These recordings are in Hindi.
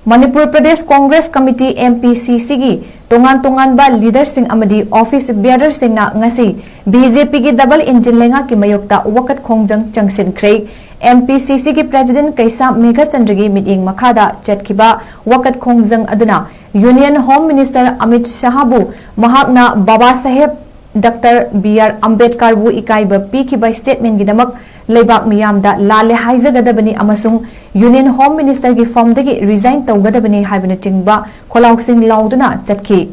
मणिपुर प्रदेश कांग्रेस कमिटी MPCC की तोंगान तोंगान बा लीडर सिंह अमदी office bearer Singh ngasi BJP की डबल इंजिन लेंगा की मयोक्ता वकत खोंजंग चंगसिनख्रे MPCC की प्रेसिडेंट कैसा मेघाचंद्र की मीटिंग मखादा चटखिबा वकत खोंजंग अदुना यूनियन होम मिनिस्टर अमित शाहबू महाकना बाबा साहेब डॉक्टर BR अम्बेडकर बु इकाइब पीखिबा स्टेटमेंट की दमक लेबाक मियामदा लाले हाइजगदबनी अमसुंग यूनियन होम मिनिस्टर की फॉर्म दगी रिजाइन तौगदबनी हाइबन चिंगबा खोलाउसिंग लाउदुना चटखी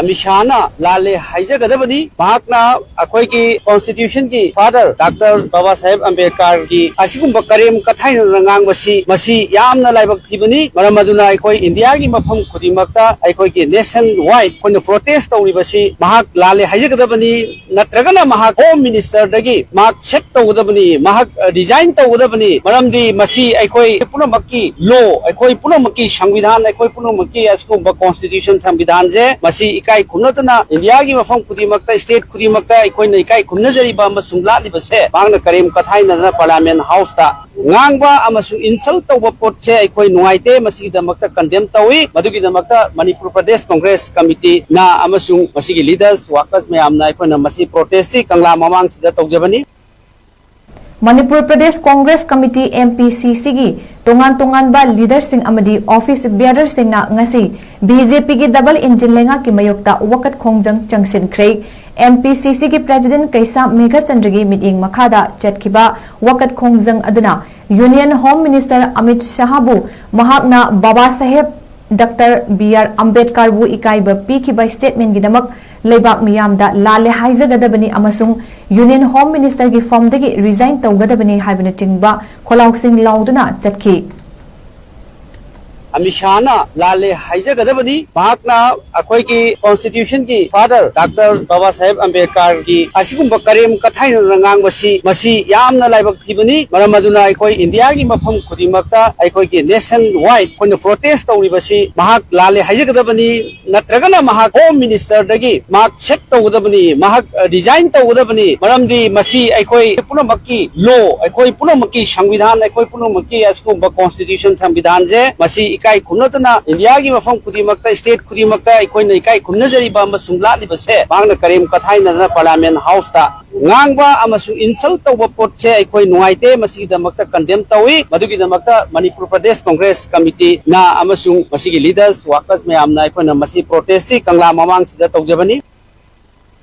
अमित शाह लाले हाइजगदबनी अखोई की कॉन्स्टिट्यूशन की फादर डॉक्टर बाबा साहेब अम्बेडकर की असिगुंब करेम कथाई नंगांगबसी मसी यामना लाइबक थिबनी मरम अदुना अखोई इंडिया की मफम खुदिमक्ता अखोई की नेशन वाइड कोन प्रोटेस्ट तौरिबसी महाक लाले हाइजगदबनी नत्रगना महाक होम मिनिस्टर दगी महाक सेट तौगदबनी महाक डिजाइन तौगदबनी मरमदी मसी अखोई पुनमक्की लॉ अखोई पुनमक्की संविधान अखोई पुनमक्की असिगुंब कॉन्स्टिट्यूशन संविधान जे मसी इकाई खुमनतना इंडिया की मफम खुदिमक्ता स्टेट खुदिमक्ता अखोइना इकाई खुमनजरिबा अमसुंग लालिबसे मांगना करीम कथाइना पार्लियामेंट हाउस ता ngang amasung insult tawba potche akhoi nuaite masigi damakta condemn tawi madugi damakta Manipur Pradesh Congress Committee na amasung masigi leaders workers me amna akhoi na masi protest si kangla mamang sida tawjabani Manipur Pradesh Congress committee MPCC की तोंगान तोंगान बा लीडर सिंह अमदी office bearer Singh ngasi BJP की डबल इंजिन लेंगा की मयोक्ता वकत खोंजंग चंगसिनख्रे MPCC की प्रेसिडेंट कैसा मेघाचंद्र की मीटिंग मखादा चटखिबा वकत खोंजंग अदुना यूनियन होम मिनिस्टर अमित शाहबू महाकना बाबा साहेब डॉक्टर BR अम्बेडकर बु इकाइब पीखिबा स्टेटमेंट की दमक लेबाक मियामदा लाले हाइजगदबनी अमसुंग यूनियन होम मिनिस्टर की फॉर्म दगी रिजाइन तौगदबनी हाइबन चिंगबा खोलाउसिंग लाउदुना चटखी अमित शाह लाले हाइजगदबनी अखोई की कॉन्स्टिट्यूशन की फादर डॉक्टर बाबा साहेब अम्बेडकर की असिगुंब करेम कथाई नंगांगबसी मसी यामना लाइबक थिबनी मरम अदुना अखोई इंडिया की मफम खुदिमक्ता अखोई की नेशन वाइड कोन प्रोटेस्ट तौरिबसी महाक लाले हाइजगदबनी नत्रगना महाक होम मिनिस्टर दगी महाक सेट तौगदबनी महाक डिजाइन तौगदबनी मरमदी मसी अखोई पुनमक्की लॉ अखोई पुनमक्की संविधान अखोई पुनमक्की असिगुंब कॉन्स्टिट्यूशन संविधान जे मसी इकाई खुमनतना इंडिया की मफम खुदिमक्ता स्टेट खुदिमक्ता अखोइना इकाई खुमनजरिबा अमसुंग लालिबसे मांगना करेम कथाइना पार्लियामेंट हाउस ता insult tawba potche akhoi nuaite masigi damakta condemn tawi madugi damakta Manipur Pradesh Congress Committee na amasung masigi leaders workers me amna akhoi na masi protest si kangla mamang sida tawjabani